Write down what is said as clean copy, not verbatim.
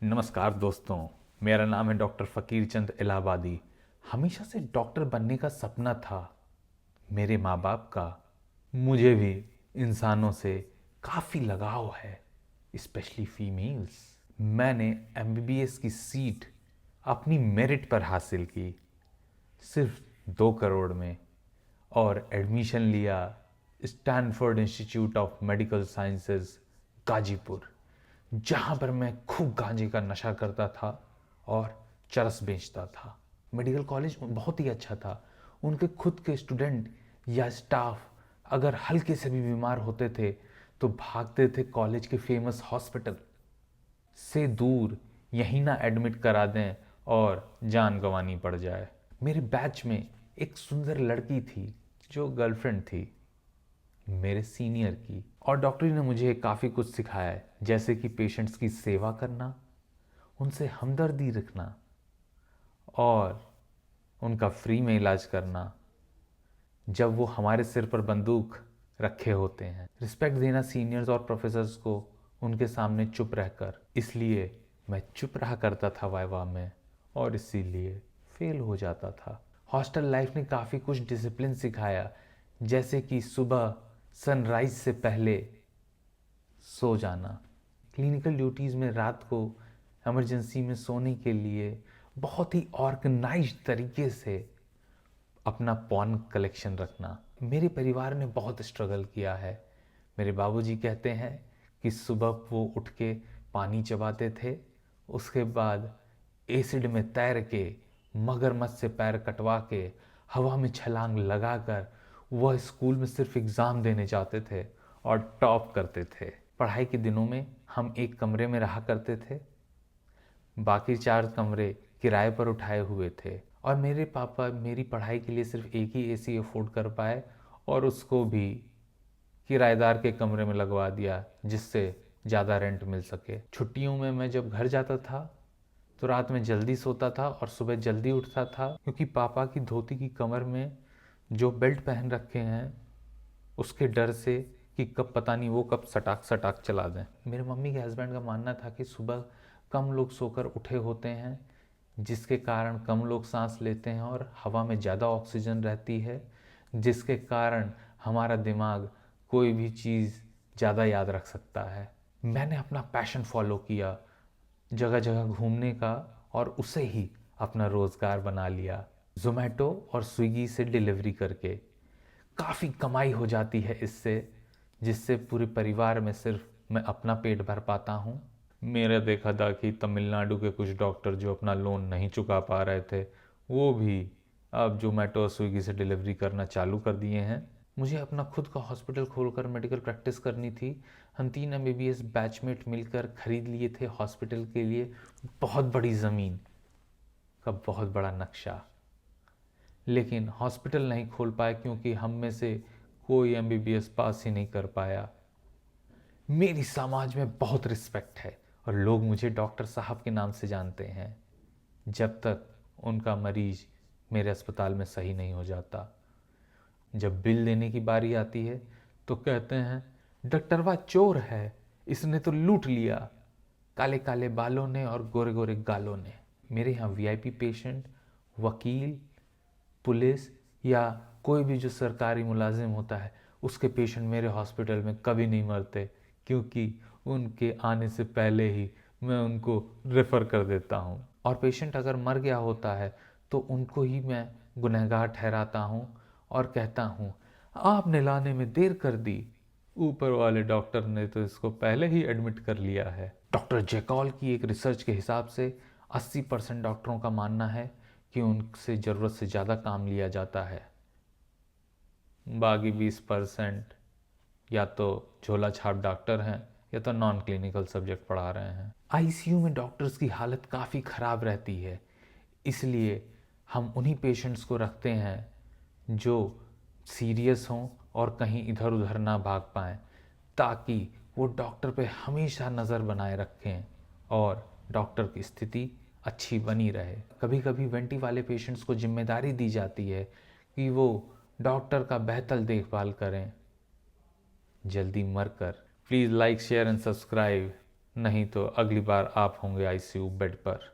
नमस्कार दोस्तों, मेरा नाम है डॉक्टर फ़कीर चंद इलाहाबादी। हमेशा से डॉक्टर बनने का सपना था मेरे माँ बाप का। मुझे भी इंसानों से काफ़ी लगाव है, स्पेशली फीमेल्स। मैंने एमबीबीएस की सीट अपनी मेरिट पर हासिल की, सिर्फ 2 करोड़ में, और एडमिशन लिया Stanford institute of medical sciences Ghazipur, जहाँ पर मैं खूब गांजे का नशा करता था और चरस बेचता था। मेडिकल कॉलेज बहुत ही अच्छा था। उनके खुद के स्टूडेंट या स्टाफ अगर हल्के से भी बीमार होते थे तो भागते थे कॉलेज के फेमस हॉस्पिटल से दूर, यहीं ना एडमिट करा दें और जान गंवानी पड़ जाए। मेरे बैच में एक सुंदर लड़की थी जो गर्लफ्रेंड थी मेरे सीनियर की, और डॉक्टरी ने मुझे काफ़ी कुछ सिखाया है, जैसे कि पेशेंट्स की सेवा करना, उनसे हमदर्दी रखना और उनका फ्री में इलाज करना जब वो हमारे सिर पर बंदूक रखे होते हैं। रिस्पेक्ट देना सीनियर्स और प्रोफेसर्स को उनके सामने चुप रहकर। इसलिए मैं चुप रहा करता था वाइवा में और इसीलिए फेल हो जाता था। हॉस्टल लाइफ ने काफ़ी कुछ डिसिप्लिन सिखाया, जैसे कि सुबह सनराइज से पहले सो जाना, क्लिनिकल ड्यूटीज़ में रात को इमरजेंसी में सोने के लिए बहुत ही ऑर्गेनाइज्ड तरीके से अपना पॉन कलेक्शन रखना। मेरे परिवार ने बहुत स्ट्रगल किया है। मेरे बाबूजी कहते हैं कि सुबह वो उठ के पानी चबाते थे, उसके बाद एसिड में तैर के, मगरमच्छ से पैर कटवा के, हवा में छलांग लगाकर वह स्कूल में सिर्फ एग्ज़ाम देने जाते थे और टॉप करते थे। पढ़ाई के दिनों में हम एक कमरे में रहा करते थे, बाकी 4 कमरे किराए पर उठाए हुए थे, और मेरे पापा मेरी पढ़ाई के लिए सिर्फ एक ही एसी अफोर्ड कर पाए और उसको भी किराएदार के कमरे में लगवा दिया जिससे ज़्यादा रेंट मिल सके। छुट्टियों में मैं जब घर जाता था तो रात में जल्दी सोता था और सुबह जल्दी उठता था, क्योंकि पापा की धोती की कमर में जो बेल्ट पहन रखे हैं उसके डर से कि कब पता नहीं वो कब सटाक सटाक चला दें। मेरे मम्मी के हस्बैंड का मानना था कि सुबह कम लोग सोकर उठे होते हैं, जिसके कारण कम लोग सांस लेते हैं और हवा में ज़्यादा ऑक्सीजन रहती है, जिसके कारण हमारा दिमाग कोई भी चीज़ ज़्यादा याद रख सकता है। मैंने अपना पैशन फॉलो किया, जगह जगह घूमने का, और उसे ही अपना रोज़गार बना लिया। ज़ोमैटो और स्विगी से डिलीवरी करके काफ़ी कमाई हो जाती है इससे, जिससे पूरे परिवार में सिर्फ मैं अपना पेट भर पाता हूँ। मेरा देखा था कि तमिलनाडु के कुछ डॉक्टर जो अपना लोन नहीं चुका पा रहे थे, वो भी अब जोमेटो और स्विगी से डिलीवरी करना चालू कर दिए हैं। मुझे अपना खुद का हॉस्पिटल खोलकर मेडिकल प्रैक्टिस करनी थी। हम 3 एमबीबीएस बैचमेट मिलकर खरीद लिए थे हॉस्पिटल के लिए बहुत बड़ी ज़मीन का बहुत बड़ा नक्शा, लेकिन हॉस्पिटल नहीं खोल पाए क्योंकि हम में से कोई एमबीबीएस पास ही नहीं कर पाया। मेरी समाज में बहुत रिस्पेक्ट है और लोग मुझे डॉक्टर साहब के नाम से जानते हैं, जब तक उनका मरीज मेरे अस्पताल में सही नहीं हो जाता। जब बिल देने की बारी आती है तो कहते हैं डॉक्टरवा चोर है, इसने तो लूट लिया, काले काले बालों ने और गोरे गोरे गालों ने। मेरे यहाँ वीआईपी पेशेंट, वकील, पुलिस या कोई भी जो सरकारी मुलाजिम होता है, उसके पेशेंट मेरे हॉस्पिटल में कभी नहीं मरते, क्योंकि उनके आने से पहले ही मैं उनको रेफ़र कर देता हूँ। और पेशेंट अगर मर गया होता है तो उनको ही मैं गुनहगार ठहराता हूँ और कहता हूँ आपने लाने में देर कर दी, ऊपर वाले डॉक्टर ने तो इसको पहले ही एडमिट कर लिया है। डॉक्टर जैकॉल की एक रिसर्च के हिसाब से 80% डॉक्टरों का मानना है कि उनसे ज़रूरत से ज़्यादा काम लिया जाता है। बाकी 20% या तो झोला छाप डॉक्टर हैं या तो नॉन क्लिनिकल सब्जेक्ट पढ़ा रहे हैं। आईसीयू में डॉक्टर्स की हालत काफ़ी ख़राब रहती है, इसलिए हम उन्हीं पेशेंट्स को रखते हैं जो सीरियस हों और कहीं इधर उधर ना भाग पाएँ, ताकि वो डॉक्टर पे हमेशा नज़र बनाए रखें और डॉक्टर की स्थिति अच्छी बनी रहे। कभी कभी वेंटी वाले पेशेंट्स को जिम्मेदारी दी जाती है कि वो डॉक्टर का बेहतर देखभाल करें जल्दी मरकर। Please like share and subscribe. नहीं तो अगली बार आप होंगे आईसीयू बेड पर।